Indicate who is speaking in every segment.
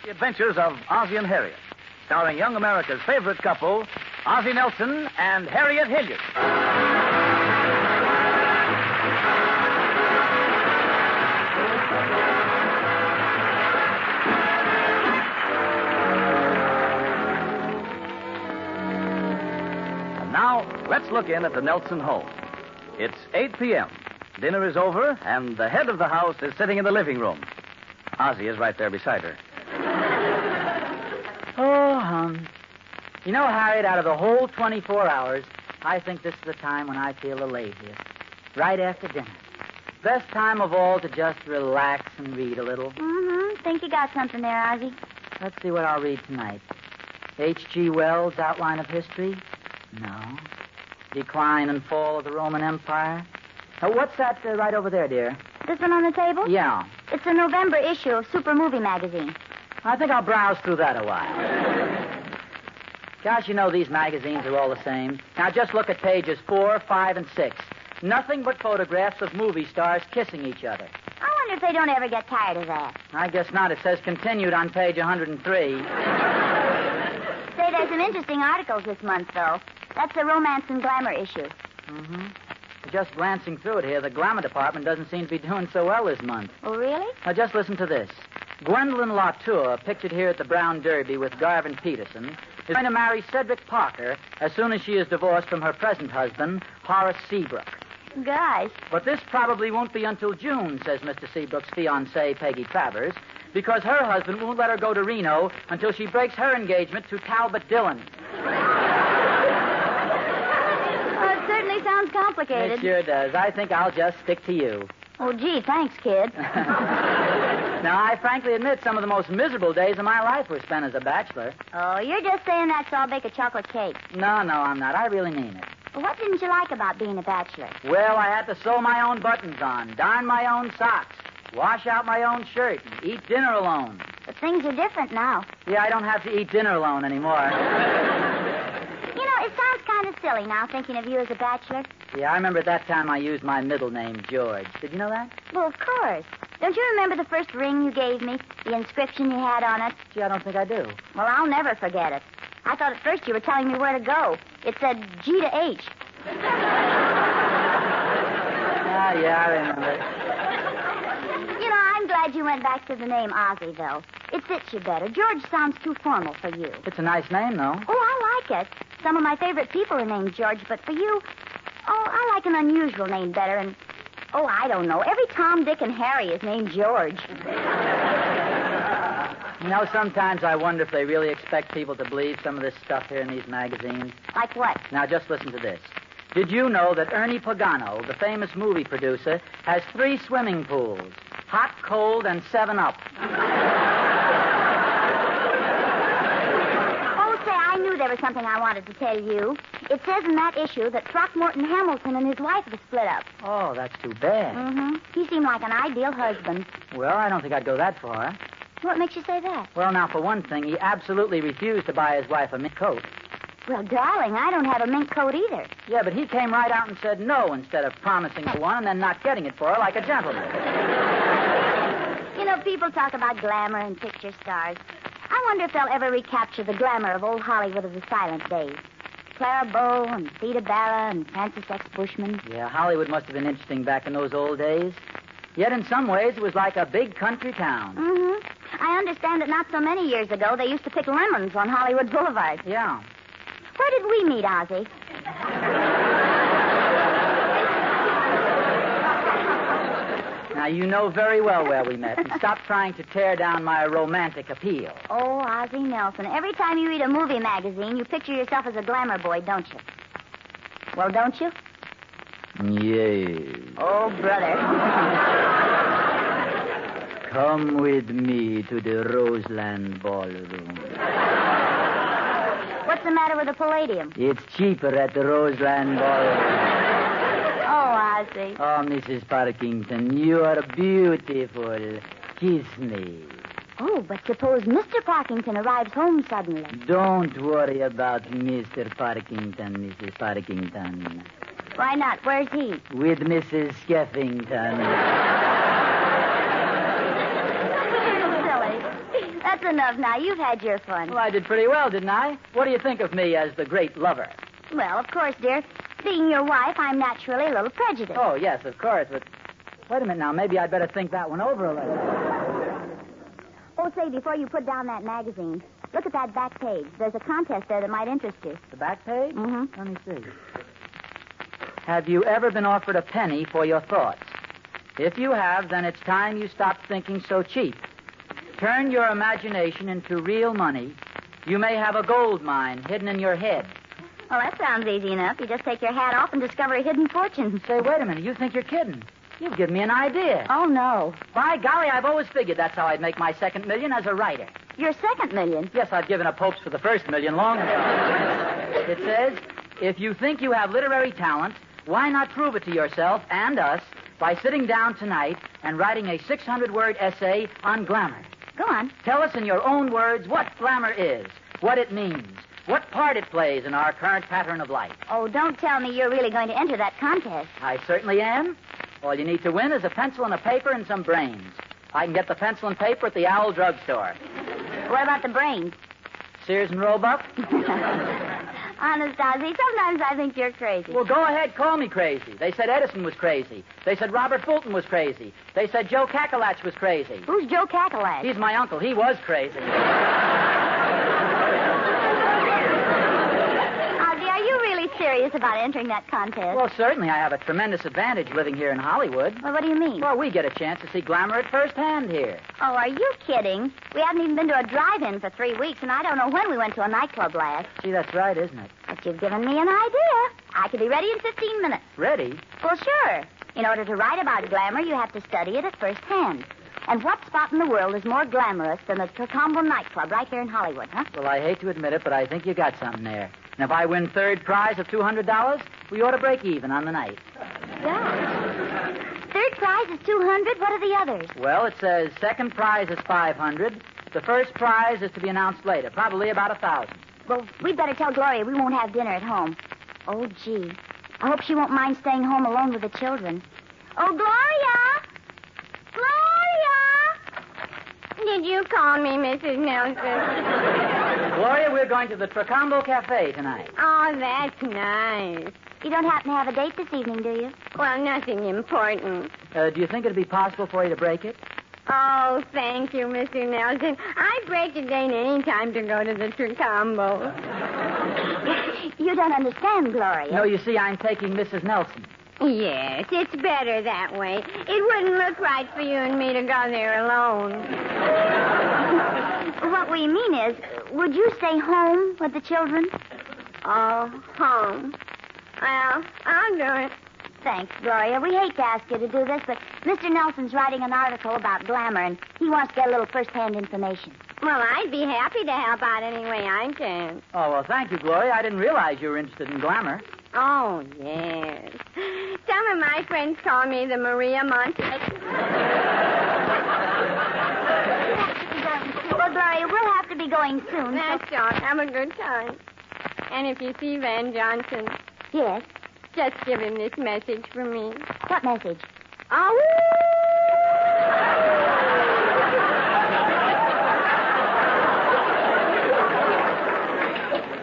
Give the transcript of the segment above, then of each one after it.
Speaker 1: The Adventures of Ozzie and Harriet, starring young America's favorite couple, Ozzie Nelson and Harriet Hilliard. And now, let's look in at the Nelson home. It's 8 p.m. Dinner is over, and the head of the house is sitting in the living room. Ozzie is right there beside her.
Speaker 2: Oh, hon. You know, Harriet, out of the whole 24 hours, I think this is the time when I feel the laziest. Right after dinner. Best time of all to just relax and read a little.
Speaker 3: Mm-hmm. Think you got something there, Ozzie.
Speaker 2: Let's see what I'll read tonight. H.G. Wells' Outline of History? No. Decline and Fall of the Roman Empire? What's that right over there, dear?
Speaker 3: This one on the table?
Speaker 2: Yeah.
Speaker 3: It's the November issue of Super Movie Magazine.
Speaker 2: I think I'll browse through that a while. Gosh, you know, these magazines are all the same. Now, just look at pages 4, 5, and 6. Nothing but photographs of movie stars kissing each other.
Speaker 3: I wonder if they don't ever get tired of that.
Speaker 2: I guess not. It says continued on page 103.
Speaker 3: Say, there's some interesting articles this month, though. That's the Romance and Glamour issue.
Speaker 2: Mm-hmm. Just glancing through it here, the glamour department doesn't seem to be doing so well this month.
Speaker 3: Oh, really?
Speaker 2: Now, just listen to this. Gwendolyn Latour, pictured here at the Brown Derby with Garvin Peterson, is going to marry Cedric Parker as soon as she is divorced from her present husband, Horace Seabrook.
Speaker 3: Gosh.
Speaker 2: But this probably won't be until June, says Mr. Seabrook's fiancée, Peggy Travers, because her husband won't let her go to Reno until she breaks her engagement to Talbot Dillon.
Speaker 3: Well, it certainly sounds complicated.
Speaker 2: It sure does. I think I'll just stick to you.
Speaker 3: Oh, gee, thanks, kid.
Speaker 2: Now, I frankly admit some of the most miserable days of my life were spent as a bachelor.
Speaker 3: Oh, you're just saying that so I'll bake a chocolate cake.
Speaker 2: No, I'm not. I really mean it.
Speaker 3: Well, what didn't you like about being a bachelor?
Speaker 2: Well, I had to sew my own buttons on, darn my own socks, wash out my own shirt, and eat dinner alone.
Speaker 3: But things are different now.
Speaker 2: Yeah, I don't have to eat dinner alone anymore.
Speaker 3: You know, it sounds kind of silly now, thinking of you as a bachelor.
Speaker 2: Yeah, I remember at that time I used my middle name, George. Did you know that?
Speaker 3: Well, of course. Don't you remember the first ring you gave me? The inscription you had on it?
Speaker 2: Gee, I don't think I do.
Speaker 3: Well, I'll never forget it. I thought at first you were telling me where to go. It said G to H.
Speaker 2: Yeah, I remember.
Speaker 3: You know, I'm glad you went back to the name Ozzie, though. It fits you better. George sounds too formal for you.
Speaker 2: It's a nice name, though.
Speaker 3: Oh, I like it. Some of my favorite people are named George, but for you, I like an unusual name better. And, I don't know. Every Tom, Dick, and Harry is named George.
Speaker 2: You know, sometimes I wonder if they really expect people to believe some of this stuff here in these magazines.
Speaker 3: Like what?
Speaker 2: Now, just listen to this. Did you know that Ernie Pagano, the famous movie producer, has 3 swimming pools? Hot, cold, and 7-Up.
Speaker 3: I knew there was something I wanted to tell you. It says in that issue that Throckmorton Hamilton and his wife have split up.
Speaker 2: Oh, that's too bad.
Speaker 3: Mm-hmm. He seemed like an ideal husband.
Speaker 2: Well, I don't think I'd go that far.
Speaker 3: What makes you say that?
Speaker 2: Well, now, for one thing, he absolutely refused to buy his wife a mink coat.
Speaker 3: Well, darling, I don't have a mink coat either.
Speaker 2: Yeah, but he came right out and said no instead of promising her one and then not getting it for her like a gentleman.
Speaker 3: You know, people talk about glamour and picture stars. I wonder if they'll ever recapture the glamour of old Hollywood of the silent days. Clara Bow and Theda Bara and Francis X. Bushman.
Speaker 2: Yeah, Hollywood must have been interesting back in those old days. Yet in some ways it was like a big country town.
Speaker 3: Mm-hmm. I understand that not so many years ago they used to pick lemons on Hollywood Boulevard.
Speaker 2: Yeah.
Speaker 3: Where did we meet, Ozzie?
Speaker 2: Now, you know very well where we met, and stop trying to tear down my romantic appeal.
Speaker 3: Oh, Ozzie Nelson, every time you read a movie magazine, you picture yourself as a glamour boy, don't you? Well, don't you?
Speaker 2: Yes.
Speaker 3: Oh, brother.
Speaker 2: Come with me to the Roseland Ballroom.
Speaker 3: What's the matter with the Palladium?
Speaker 2: It's cheaper at the Roseland Ballroom.
Speaker 3: Oh, Ozzie.
Speaker 2: Oh, Mrs. Parkington, you are beautiful. Kiss me.
Speaker 3: Oh, but suppose Mr. Parkington arrives home suddenly.
Speaker 2: Don't worry about Mr. Parkington, Mrs. Parkington.
Speaker 3: Why not? Where's he?
Speaker 2: With Mrs. Skeffington.
Speaker 3: Silly. That That's enough now. You've had your fun.
Speaker 2: Well, I did pretty well, didn't I? What do you think of me as the great lover?
Speaker 3: Well, of course, dear. Being your wife, I'm naturally a little prejudiced.
Speaker 2: Oh, yes, of course, but wait a minute now. Maybe I'd better think that one over a little.
Speaker 3: Oh, say, before you put down that magazine, look at that back page. There's a contest there that might interest you.
Speaker 2: The back page?
Speaker 3: Mm-hmm.
Speaker 2: Let me see. Have you ever been offered a penny for your thoughts? If you have, then it's time you stopped thinking so cheap. Turn your imagination into real money. You may have a gold mine hidden in your head.
Speaker 3: Well, that sounds easy enough. You just take your hat off and discover a hidden fortune.
Speaker 2: Say, wait a minute. You think you're kidding? You've given me an idea.
Speaker 3: Oh, no.
Speaker 2: By golly, I've always figured that's how I'd make my second million as a writer.
Speaker 3: Your second million?
Speaker 2: Yes, I'd given up hopes for the first million long ago. It says, if you think you have literary talent, why not prove it to yourself and us by sitting down tonight and writing a 600-word essay on glamour?
Speaker 3: Go on.
Speaker 2: Tell us in your own words what glamour is, what it means, what part it plays in our current pattern of life.
Speaker 3: Oh, don't tell me you're really going to enter that contest.
Speaker 2: I certainly am. All you need to win is a pencil and a paper and some brains. I can get the pencil and paper at the Owl drugstore.
Speaker 3: What about the brains?
Speaker 2: Sears and Roebuck?
Speaker 3: Honest, Ozzy, sometimes I think you're crazy.
Speaker 2: Well, go ahead, call me crazy. They said Edison was crazy. They said Robert Fulton was crazy. They said Joe Kakalach was crazy.
Speaker 3: Who's Joe Kakalach?
Speaker 2: He's my uncle. He was crazy.
Speaker 3: Ozzy, are you really serious about entering that contest?
Speaker 2: Well, certainly I have a tremendous advantage living here in Hollywood.
Speaker 3: Well, what do you mean?
Speaker 2: Well, we get a chance to see glamour at first hand here.
Speaker 3: Oh, are you kidding? We haven't even been to a drive-in for 3 weeks, and I don't know when we went to a nightclub last.
Speaker 2: Gee, that's right, isn't it?
Speaker 3: But you've given me an idea. I could be ready in 15 minutes.
Speaker 2: Ready?
Speaker 3: Well, sure. In order to write about glamour, you have to study it at first hand. And what spot in the world is more glamorous than the Tacombo nightclub right here in Hollywood, huh?
Speaker 2: Well, I hate to admit it, but I think you got something there. And if I win third prize of $200, we ought to break even on the night.
Speaker 3: Yeah. Third prize is $200. What are the others?
Speaker 2: Well, it says second prize is $500. The first prize is to be announced later, probably about $1,000.
Speaker 3: Well, we'd better tell Gloria we won't have dinner at home. Oh, gee. I hope she won't mind staying home alone with the children. Oh, Gloria! Gloria!
Speaker 4: Did you call me, Mrs. Nelson?
Speaker 2: Gloria, we're going to the Tracombo Cafe tonight.
Speaker 4: Oh, that's nice.
Speaker 3: You don't happen to have a date this evening, do you?
Speaker 4: Well, nothing important.
Speaker 2: Do you think it'd be possible for you to break it?
Speaker 4: Oh, thank you, Mr. Nelson. I break a date any time to go to the Tracombo.
Speaker 3: You don't understand, Gloria.
Speaker 2: No, you see, I'm taking Mrs. Nelson.
Speaker 4: Yes, it's better that way. It wouldn't look right for you and me to go there alone.
Speaker 3: What we mean is, would you stay home with the children?
Speaker 4: Oh, home. Well, I'll do it.
Speaker 3: Thanks, Gloria. We hate to ask you to do this, but Mr. Nelson's writing an article about glamour, and he wants to get a little first-hand information.
Speaker 4: Well, I'd be happy to help out any way I can.
Speaker 2: Oh, well, thank you, Gloria. I didn't realize you were interested in glamour.
Speaker 4: Oh, yes. Some of my friends call me the Maria Montessori.
Speaker 3: Well, Gloria, we'll have to be going soon.
Speaker 4: That's all. Have a good time. And if you see Van Johnson,
Speaker 3: Yes?
Speaker 4: just give him this message from me.
Speaker 3: What message?
Speaker 4: Oh!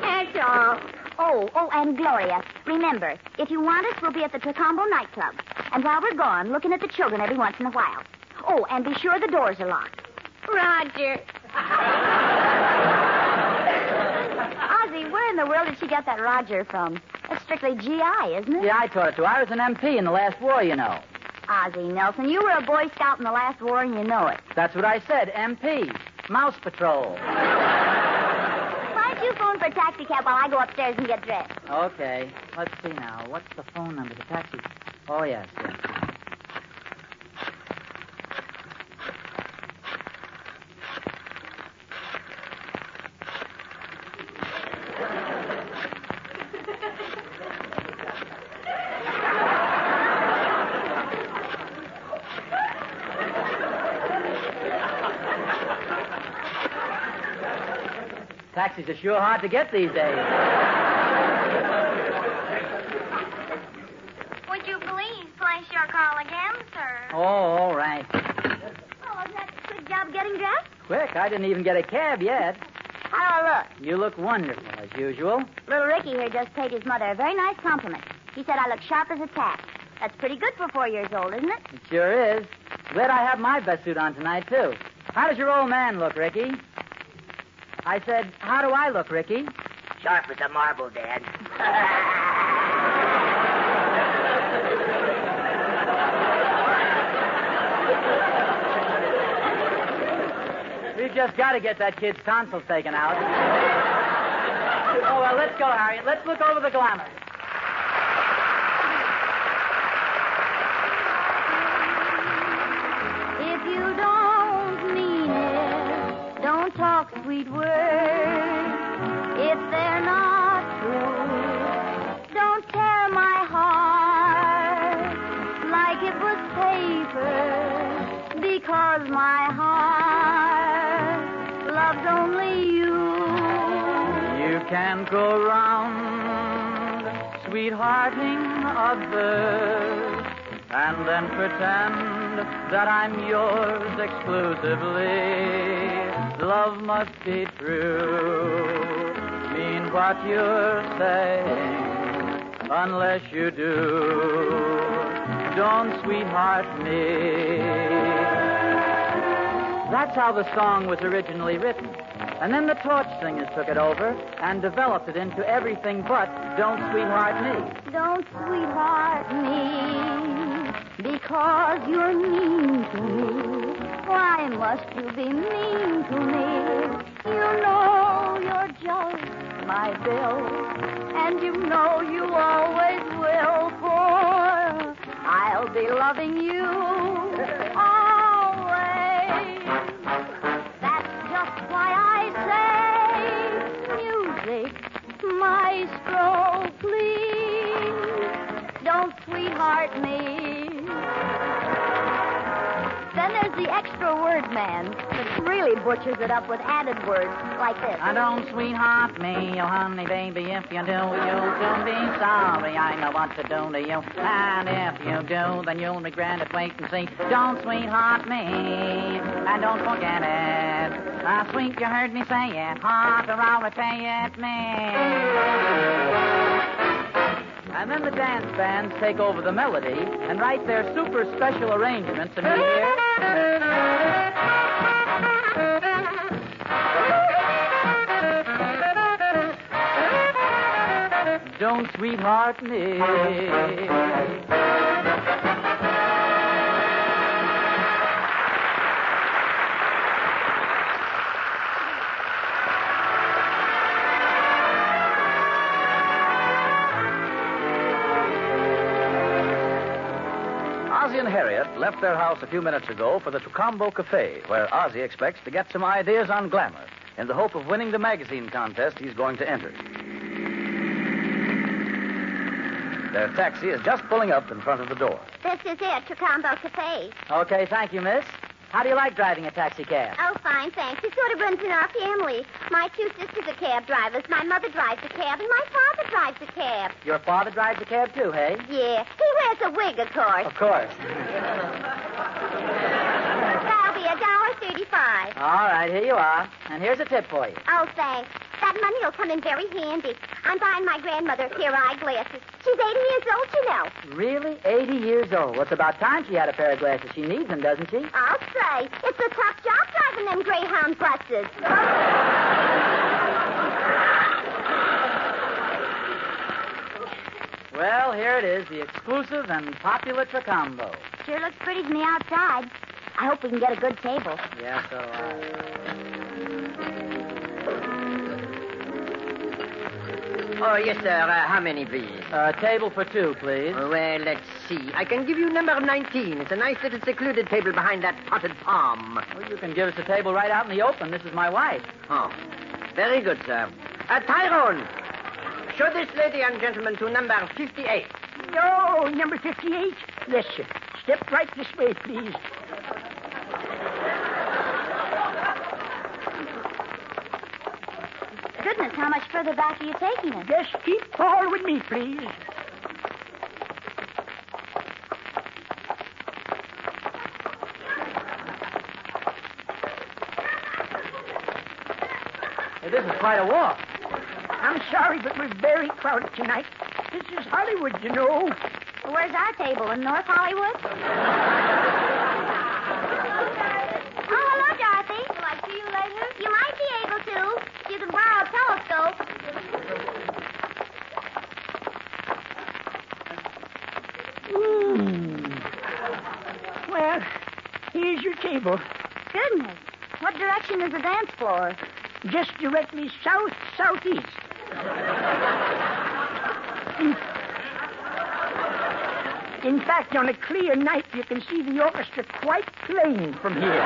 Speaker 4: That's all.
Speaker 3: Oh, and Gloria, remember, if you want us, we'll be at the Tacombo nightclub. And while we're gone, looking at the children every once in a while. Oh, and be sure the doors are locked.
Speaker 4: Roger.
Speaker 3: Ozzy, where in the world did she get that Roger from? That's strictly GI, isn't it?
Speaker 2: Yeah, I taught it to her. I was an MP in the last war, you know.
Speaker 3: Ozzy Nelson, you were a Boy Scout in the last war, and you know it.
Speaker 2: That's what I said, MP. Mouse Patrol.
Speaker 3: Why don't you phone for a taxi cab while I go upstairs and get dressed?
Speaker 2: Okay. Let's see now. What's the phone number? The taxi. Oh, yes. Taxis are sure hard to get these days.
Speaker 5: Would you please place your call again, sir?
Speaker 2: Oh, all right.
Speaker 3: Oh, is that a good job getting dressed?
Speaker 2: Quick, I didn't even get a cab yet.
Speaker 3: How do I look?
Speaker 2: You look wonderful, as usual.
Speaker 3: Little Ricky here just paid his mother a very nice compliment. He said I look sharp as a tack. That's pretty good for 4 years old, isn't it?
Speaker 2: It sure is. Glad I have my best suit on tonight, too. How does your old man look, Ricky? I said, how do I look, Ricky?
Speaker 6: Sharp as a marble, Dad.
Speaker 2: We've just got to get that kid's tonsils taken out. Oh, well, let's go, Harriet. Let's look over the glamour.
Speaker 3: If you don't mean it, don't talk sweet words. If they're not true, don't tear my heart like it was paper, because my heart loves only you.
Speaker 2: You can't go round sweethearting others and then pretend that I'm yours exclusively. Love must be true, mean what you're saying, unless you do. Don't sweetheart me. That's how the song was originally written. And then the Torch Singers took it over and developed it into everything but Don't Sweetheart Me.
Speaker 3: Don't sweetheart me, because you're mean to me. Why must you be mean to me? You know you're just my Bill, and you know you always will, for I'll be loving you always. That's just why I say, music, maestro, please, don't sweetheart me. Then there's the extra word man that really butchers it up with added words like this.
Speaker 2: Don't sweetheart me, oh honey baby, if you do, you'll soon be sorry. I know what to do to you, and if you do, then you'll regret it. Wait and see. Don't sweetheart me, and don't forget it. Sweet, you heard me say it. Heart around, repay it me. And then the dance bands take over the melody and write their super special arrangements, and we hear... Don't sweetheart me.
Speaker 1: Ozzie and Harriet left their house a few minutes ago for the Trocombo Cafe, where Ozzie expects to get some ideas on glamour in the hope of winning the magazine contest he's going to enter. Their taxi is just pulling up in front of the door.
Speaker 5: This is it, Trocombo Cafe.
Speaker 2: Okay, thank you, miss. How do you like driving a taxi cab?
Speaker 5: Oh, fine, thanks. It sort of runs in our family. My two sisters are cab drivers. My mother drives a cab, and my father drives a cab.
Speaker 2: Your father drives a cab, too, hey?
Speaker 5: Yeah, he wears a wig, of course.
Speaker 2: Of course.
Speaker 5: That'll be $1.35.
Speaker 2: All right, here you are. And here's a tip for you.
Speaker 5: Oh, thanks. That money will come in very handy. I'm buying my grandmother a pair of eyeglasses. She's 80 years old, you know.
Speaker 2: Really? 80 years old. Well, it's about time she had a pair of glasses. She needs them, doesn't she?
Speaker 5: I'll say. It's a tough job driving them Greyhound buses.
Speaker 2: Well, here it is, the exclusive and popular Trocombo.
Speaker 3: Sure looks pretty to me outside. I hope we can get a good table.
Speaker 2: Yeah, so,
Speaker 6: Oh, yes, sir. How many, please?
Speaker 2: Table for two, please.
Speaker 6: Well, let's see. I can give you number 19. It's a nice little secluded table behind that potted palm.
Speaker 2: Well, you can give us a table right out in the open. This is my wife.
Speaker 6: Oh, very good, sir. Tyrone, show this lady and gentleman to number 58.
Speaker 7: No, number 58? Yes, sir. Step right this way, please.
Speaker 3: Goodness, how much further back are you taking us?
Speaker 7: Just keep following me, please.
Speaker 1: Hey, this is quite a walk.
Speaker 7: I'm sorry, but we're very crowded tonight. This is Hollywood, you know.
Speaker 3: Well, where's our table? In North Hollywood? Oh, hello, Dorothy. Will I see you later? You might be able to. If you can borrow a telescope.
Speaker 7: Well, here's your table.
Speaker 3: Goodness. What direction is the dance floor?
Speaker 7: Just directly southeast. In fact, on a clear night, you can see the orchestra quite plain from here.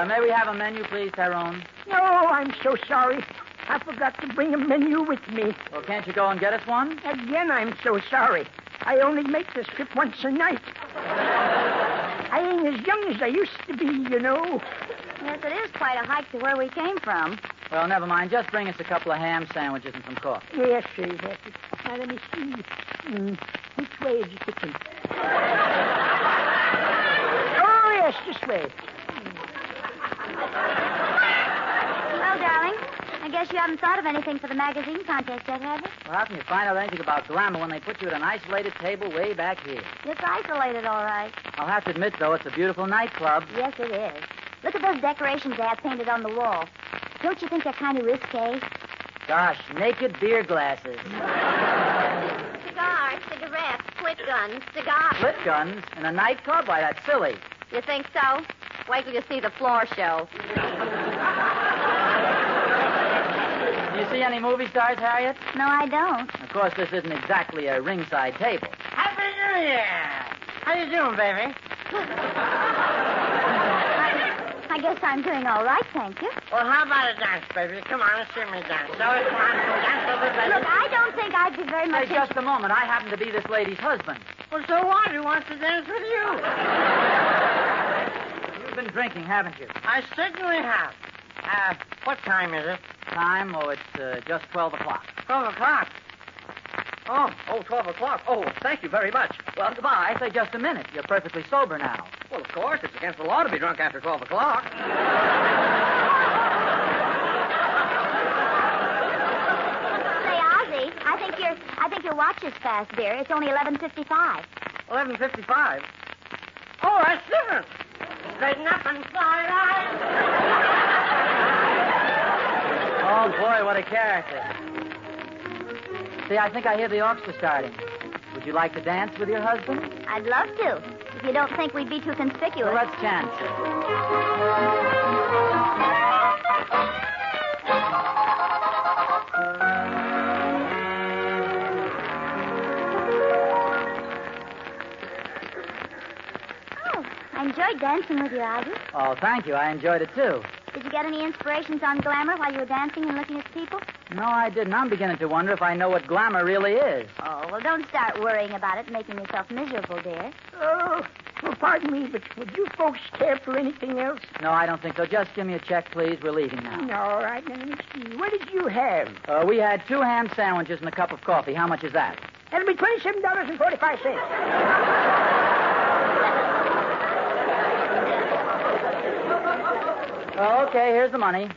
Speaker 2: May we have a menu, please, Tyrone?
Speaker 7: No, I'm so sorry. I forgot to bring a menu with me.
Speaker 2: Well, can't you go and get us one?
Speaker 7: Again, I'm so sorry. I only make this trip once a night. I ain't as young as I used to be, you know.
Speaker 3: Yes, it is quite a hike to where we came from.
Speaker 2: Well, never mind. Just bring us a couple of ham sandwiches and some coffee.
Speaker 7: Yes, sir. Yes. Now, let me see. Which way is the kitchen? Oh, yes, this way.
Speaker 3: Well, darling, I guess you haven't thought of anything for the magazine contest yet, have you?
Speaker 2: Well, how can you find out anything about glamour when they put you at an isolated table way back here?
Speaker 3: It's isolated, all right.
Speaker 2: I'll have to admit, though, it's a beautiful nightclub.
Speaker 3: Yes, it is. Look at those decorations they have painted on the wall. Don't you think they're kind of risque?
Speaker 2: Gosh, naked beer glasses.
Speaker 5: Cigars, cigarettes, split guns, cigars.
Speaker 2: Split guns in a nightclub? Why, that's silly.
Speaker 5: You think so? Wait till you see the floor show.
Speaker 2: Do you see any movie stars, Harriet?
Speaker 3: No, I don't.
Speaker 2: Of course, this isn't exactly a ringside table.
Speaker 6: Happy New Year! How you doing, baby?
Speaker 3: I guess I'm doing all right, thank you.
Speaker 6: Well, how about a dance, baby? Come on, let's see me dance. So, come on, dance a little bit.
Speaker 3: Look, I don't think I'd be very much...
Speaker 2: Hey, just a moment. I happen to be this lady's husband.
Speaker 6: Well, so what? Who wants to dance with you?
Speaker 2: You've been drinking, haven't you?
Speaker 6: I certainly have. What time is it?
Speaker 2: Time? Oh, it's just 12 o'clock.
Speaker 6: 12 o'clock. Oh, 12 o'clock. Oh, thank you very much. Well, goodbye.
Speaker 2: Say just a minute. You're perfectly sober now.
Speaker 6: Well, of course, it's against the law to be drunk after 12 o'clock.
Speaker 3: Say, Ozzy, I think your watch is fast, dear. It's only 11:55.
Speaker 6: 11:55. Oh, that's different. Straighten up and fly right.
Speaker 2: Oh, boy, what a character. See, I think I hear the orchestra starting. Would you like to dance with your husband?
Speaker 3: I'd love to, if you don't think we'd be too conspicuous.
Speaker 2: Well, let's chance it.
Speaker 3: Oh, I enjoyed dancing with you, Ozzy.
Speaker 2: Oh, thank you. I enjoyed it, too.
Speaker 3: Did you get any inspirations on glamour while you were dancing and looking at people?
Speaker 2: No, I didn't. I'm beginning to wonder if I know what glamour really is.
Speaker 3: Oh, well, don't start worrying about it and making yourself miserable, dear.
Speaker 7: Oh, well, pardon me, but would you folks care for anything else?
Speaker 2: No, I don't think so. Just give me a check, please. We're leaving now.
Speaker 7: All right, now let me see. What did you have?
Speaker 2: We had 2 ham sandwiches and a cup of coffee. How much is that?
Speaker 7: That'll be $27.45.
Speaker 2: Oh, okay, here's the money.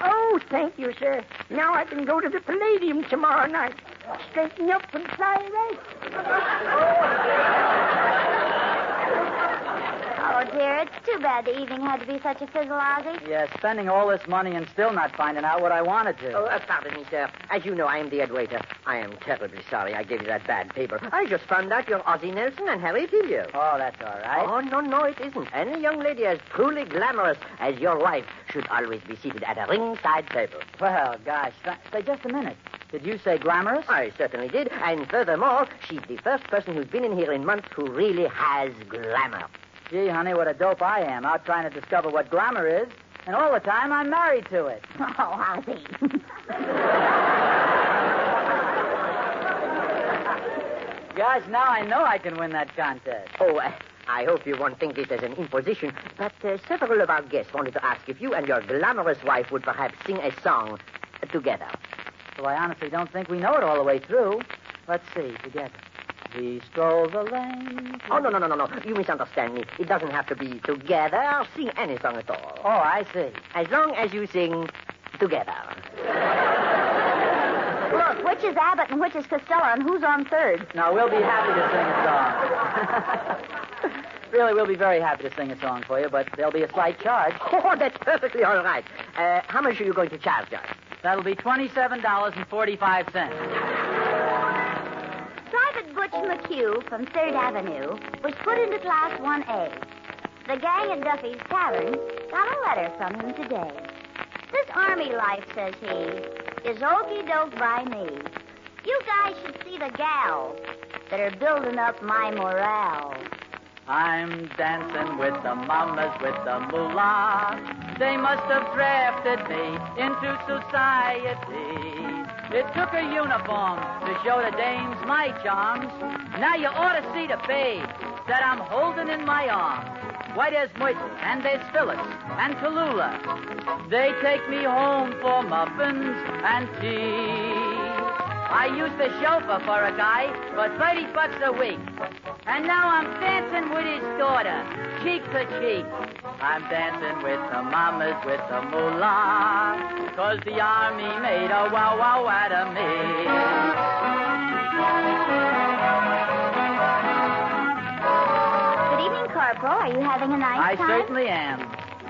Speaker 7: Oh, thank you, sir. Now I can go to the Palladium tomorrow night. Straighten up and fly right.
Speaker 3: Oh, dear, it's too bad the evening had to be such a fizzle, Ozzy.
Speaker 2: Yes, spending all this money and still not finding out what I wanted to.
Speaker 6: Oh, pardon me, sir. As you know, I am the head waiter. I am terribly sorry I gave you that bad paper. I just found out you're Ozzie Nelson and Harry Filio.
Speaker 2: Oh, that's all right.
Speaker 6: Oh, no, it isn't. Any young lady as truly glamorous as your wife should always be seated at a ringside table.
Speaker 2: Well, gosh, say just a minute. Did you say glamorous?
Speaker 6: I certainly did. And furthermore, she's the first person who's been in here in months who really has glamour.
Speaker 2: Gee, honey, what a dope I am, out trying to discover what glamour is. And all the time, I'm married to it.
Speaker 3: Oh, Ozzy.
Speaker 2: Gosh, now I know I can win that contest.
Speaker 6: Oh, I hope you won't think it as an imposition, but several of our guests wanted to ask if you and your glamorous wife would perhaps sing a song together.
Speaker 2: Well, I honestly don't think we know it all the way through. Let's see, together. we stroll the lane.
Speaker 6: Oh, no. You misunderstand me. It doesn't have to be together. Sing any song at all.
Speaker 2: Oh, I see.
Speaker 6: As long as you sing together.
Speaker 3: Look, which is Abbott and which is Costello, and who's on third?
Speaker 2: No, we'll be happy to sing a song. Really, we'll be very happy to sing a song for you, but there'll be a slight charge.
Speaker 6: Oh, that's perfectly all right. How much are you going to charge us?
Speaker 2: That'll be $27.45.
Speaker 3: Private Butch McHugh from 3rd Avenue was put into Class 1A. The gang at Duffy's Tavern got a letter from him today. This army life, says he, is okey-doke by me. You guys should see the gals that are building up my morale.
Speaker 2: I'm dancing with the mamas with the moolah. They must have drafted me into society. It took a uniform to show the dames my charms. Now you ought to see the babe that I'm holding in my arms. Why, there's Moit, and there's Phyllis, and Tallulah. They take me home for muffins and tea. I used to chauffeur for a guy for $30 a week. And now I'm dancing with his daughter, cheek to cheek. I'm dancing with the mamas with the moolah, 'cause the army made a wow-wow out of me.
Speaker 3: Good evening, Corporal. Are you having a nice time?
Speaker 2: I certainly am.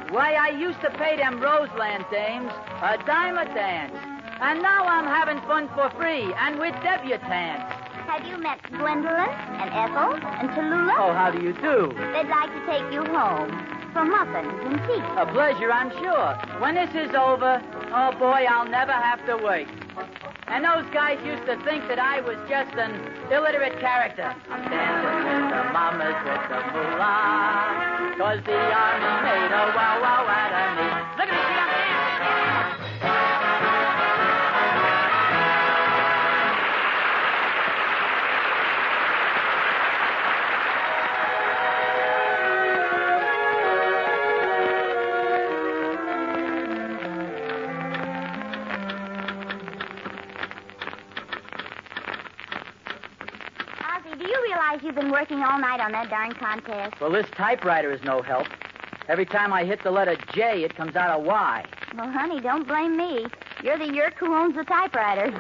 Speaker 2: Why, I used to pay them Roseland dames a dime a dance. And now I'm having fun for free and with debutantes.
Speaker 3: Have you met Gwendolyn and Ethel and Tallulah?
Speaker 2: Oh, how do you do?
Speaker 3: They'd like to take you home for muffins and tea.
Speaker 2: A pleasure, I'm sure. When this is over, oh, boy, I'll never have to work. And those guys used to think that I was just an illiterate character. I'm dancing with the mamas with the moolah, 'cause the army made a wow-wow out of me. Look at me, see, I'm dancing.
Speaker 3: You've been working all night on that darn contest.
Speaker 2: Well, this typewriter is no help. Every time I hit the letter J, it comes out a Y.
Speaker 3: Well, honey, don't blame me. You're the yerk who owns the typewriter.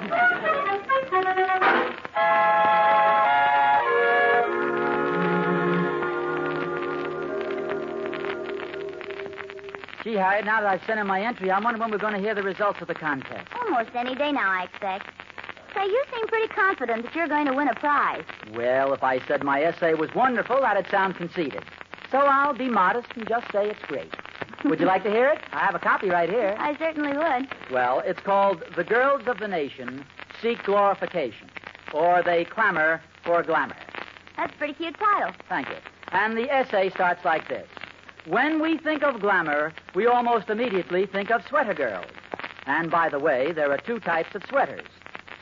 Speaker 2: Gee, Harriet, now that I've sent in my entry, I'm wondering when we're going to hear the results of the contest.
Speaker 3: Almost any day now, I expect. Say, you seem pretty confident that you're going to win a prize.
Speaker 2: Well, if I said my essay was wonderful, that'd sound conceited. So I'll be modest and just say it's great. Would you like to hear it? I have a copy right here.
Speaker 3: I certainly would.
Speaker 2: Well, it's called The Girls of the Nation Seek Glorification, or They Clamor for Glamour.
Speaker 3: That's a pretty cute title.
Speaker 2: Thank you. And the essay starts like this. When we think of glamour, we almost immediately think of sweater girls. And by the way, there are two types of sweaters.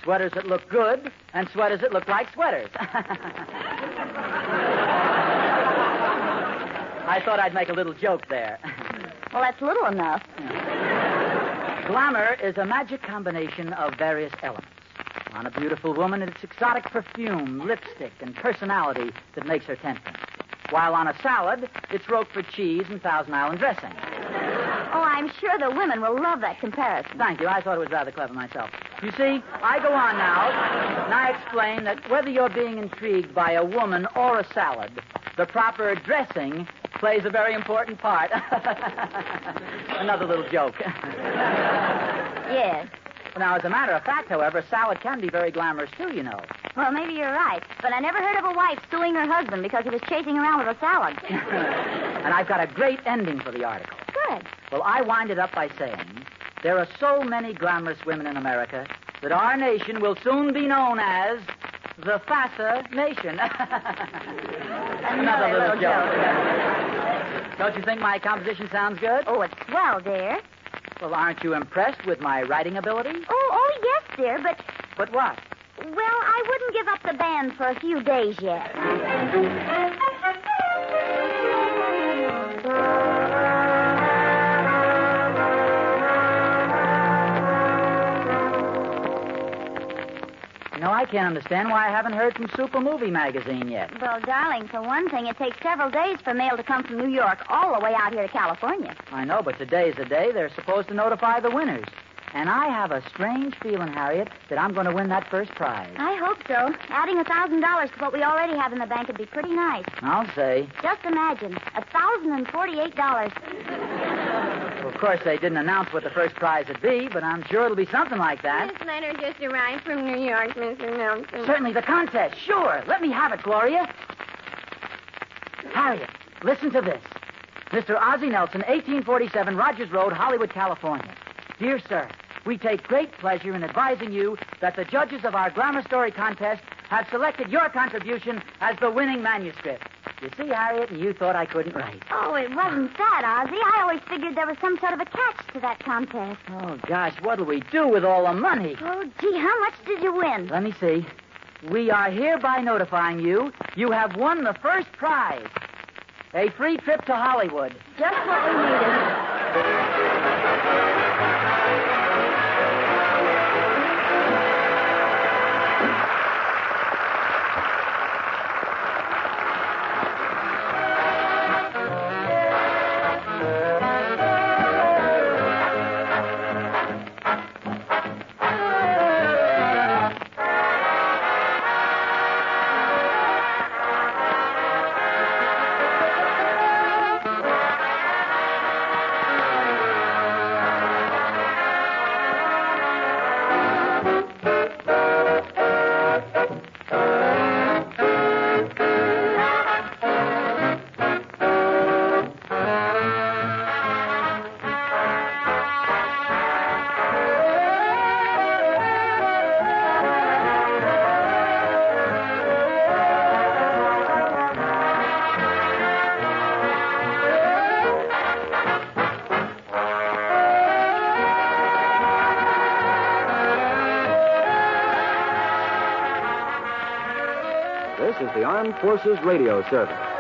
Speaker 2: Sweaters that look good and sweaters that look like sweaters. I thought I'd make a little joke there.
Speaker 3: Well, that's little enough.
Speaker 2: Glamour is a magic combination of various elements. On a beautiful woman, it's exotic perfume, lipstick, and personality that makes her tempting. While on a salad, it's Roquefort cheese and Thousand Island dressing.
Speaker 3: Oh, I'm sure the women will love that comparison.
Speaker 2: Thank you. I thought it was rather clever myself. You see, I go on now, and I explain that whether you're being intrigued by a woman or a salad, the proper dressing plays a very important part. Another little joke.
Speaker 3: Yes.
Speaker 2: Now, as a matter of fact, however, a salad can be very glamorous, too, you know.
Speaker 3: Well, maybe you're right. But I never heard of a wife suing her husband because he was chasing around with a salad.
Speaker 2: And I've got a great ending for the article.
Speaker 3: Good.
Speaker 2: Well, I wind it up by saying there are so many glamorous women in America that our nation will soon be known as the Fassa Nation. Another little joke. Don't you think my composition sounds good?
Speaker 3: Oh, it's swell, dear.
Speaker 2: Well, aren't you impressed with my writing ability?
Speaker 3: Oh, yes, dear, but...
Speaker 2: But what?
Speaker 3: Well, I wouldn't give up the band for a few days yet.
Speaker 2: You know, I can't understand why I haven't heard from Super Movie Magazine yet.
Speaker 3: Well, darling, for one thing, it takes several days for mail to come from New York all the way out here to California.
Speaker 2: I know, but today's the day they're supposed to notify the winners. And I have a strange feeling, Harriet, that I'm going to win that first prize.
Speaker 3: I hope so. Adding $1,000 to what we already have in the bank would be pretty nice.
Speaker 2: I'll say.
Speaker 3: Just imagine, $1,048.
Speaker 2: Well, of course, they didn't announce what the first prize would be, but I'm sure it'll be something like that.
Speaker 4: This letter just arrived from New York, Mr. Nelson.
Speaker 2: Certainly, the contest. Sure. Let me have it, Gloria. Harriet, listen to this. Mr. Ozzie Nelson, 1847 Rogers Road, Hollywood, California. Dear sir, we take great pleasure in advising you that the judges of our Glamour Story contest have selected your contribution as the winning manuscript. You see, Harriet, and you thought I couldn't write.
Speaker 3: Oh, it wasn't that, Ozzie. I always figured there was some sort of a catch to that contest.
Speaker 2: Oh, gosh, what'll we do with all the money?
Speaker 3: Oh, gee, how much did you win?
Speaker 2: Let me see. We are hereby notifying you have won the first prize. A free trip to Hollywood.
Speaker 3: Just what we needed.
Speaker 8: This is the Armed Forces Radio Service.